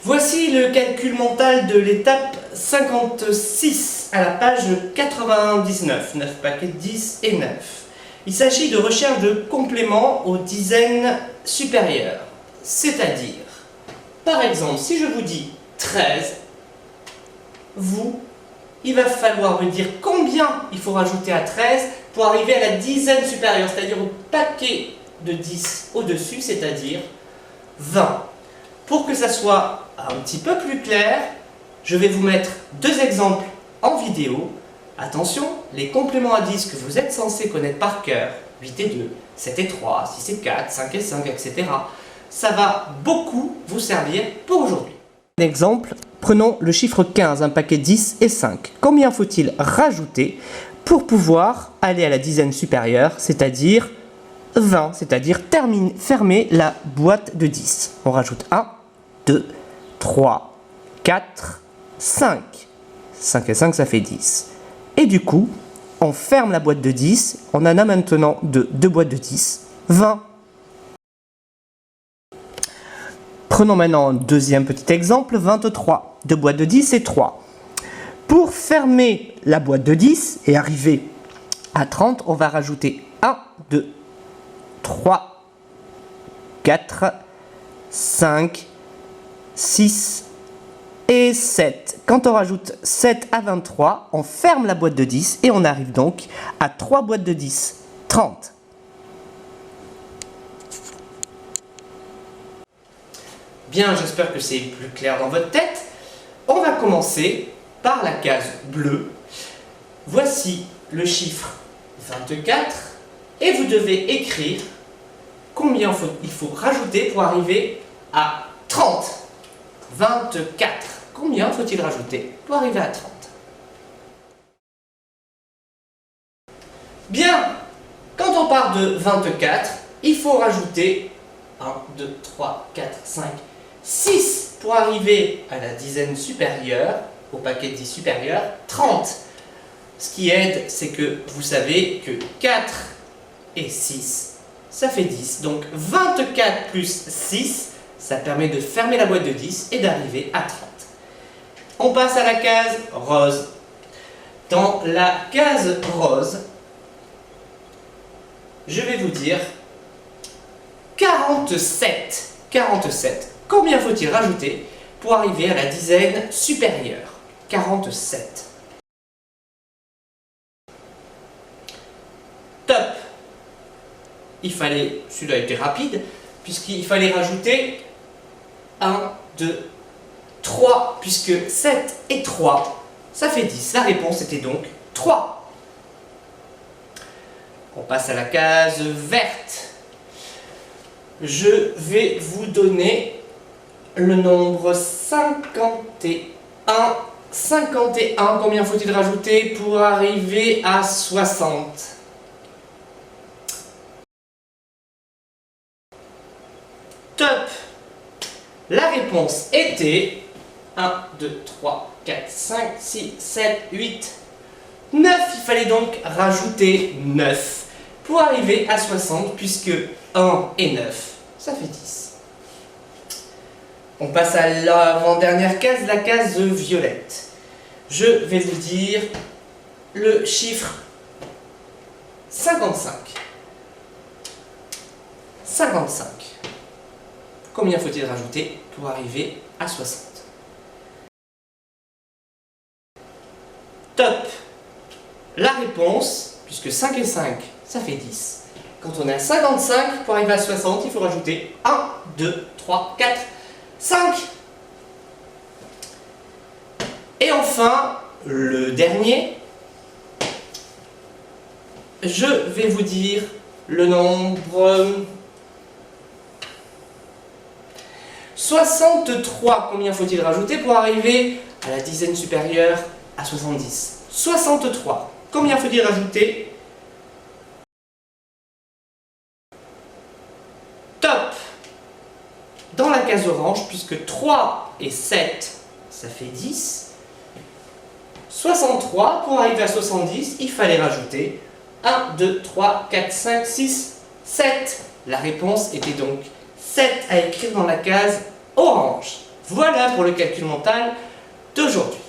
Voici le calcul mental de l'étape 56 à la page 99, 9 paquets de 10 et 9. Il s'agit de recherche de compléments aux dizaines supérieures, c'est-à-dire, par exemple, si je vous dis 13, il va falloir me dire combien il faut rajouter à 13 pour arriver à la dizaine supérieure, c'est-à-dire au paquet de 10 au-dessus, c'est-à-dire 20. Pour que ça soit un petit peu plus clair, je vais vous mettre deux exemples en vidéo. Attention, les compléments à 10 que vous êtes censés connaître par cœur, 8 et 2, 7 et 3, 6 et 4, 5 et 5, etc. Ça va beaucoup vous servir pour aujourd'hui. Exemple, prenons le chiffre 15, un paquet 10 et 5. Combien faut-il rajouter pour pouvoir aller à la dizaine supérieure, c'est-à-dire 20, c'est-à-dire fermer la boîte de 10. On rajoute 1, 2, 3, 4, 5. 5 et 5, ça fait 10. Et du coup, on ferme la boîte de 10. On en a maintenant deux boîtes de 10, 20. Prenons maintenant un deuxième petit exemple, 23. Deux boîtes de 10 et 3. Pour fermer la boîte de 10 et arriver à 30, on va rajouter 1, 2, 3, 4, 5, 6 et 7. Quand on rajoute 7 à 23, on ferme la boîte de 10 et on arrive donc à 3 boîtes de 10, 30. Bien, j'espère que c'est plus clair dans votre tête. On va commencer par la case bleue. Voici le chiffre 24 et vous devez écrire combien il faut rajouter pour arriver à 30. 24. Combien faut-il rajouter pour arriver à 30? Bien, quand on part de 24, il faut rajouter 1, 2, 3, 4, 5, 6 pour arriver à la dizaine supérieure, au paquet de 10 supérieur, 30. Ce qui aide, c'est que vous savez que 4 et 6, ça fait 10. Donc 24 plus 6, ça permet de fermer la boîte de 10 et d'arriver à 30. On passe à la case rose. Dans la case rose, je vais vous dire 47. 47. Combien faut-il rajouter pour arriver à la dizaine supérieure? 47. Top. Celui-là a été rapide, puisqu'il fallait rajouter 1, 2, 3, puisque 7 et 3, ça fait 10. La réponse était donc 3. On passe à la case verte. Je vais vous donner le nombre 51. 51, combien faut-il rajouter pour arriver à 60? Top! La réponse était 1, 2, 3, 4, 5, 6, 7, 8, 9. Il fallait donc rajouter 9 pour arriver à 60, puisque 1 et 9, ça fait 10. On passe à l'avant-dernière case, la case violette. Je vais vous dire le chiffre 55. 55. Combien faut-il rajouter pour arriver à 60? Top! La réponse, puisque 5 et 5, ça fait 10. Quand on est à 55, pour arriver à 60, il faut rajouter 1, 2, 3, 4, 5. Et enfin, le dernier, je vais vous dire le nombre 63. Combien faut-il rajouter pour arriver à la dizaine supérieure à 70? 63. Combien faut-il rajouter? Top! Dans la case orange, puisque 3 et 7, ça fait 10. 63, pour arriver à 70, il fallait rajouter 1, 2, 3, 4, 5, 6, 7. La réponse était donc 7 à écrire dans la case orange. Voilà pour le calcul mental d'aujourd'hui.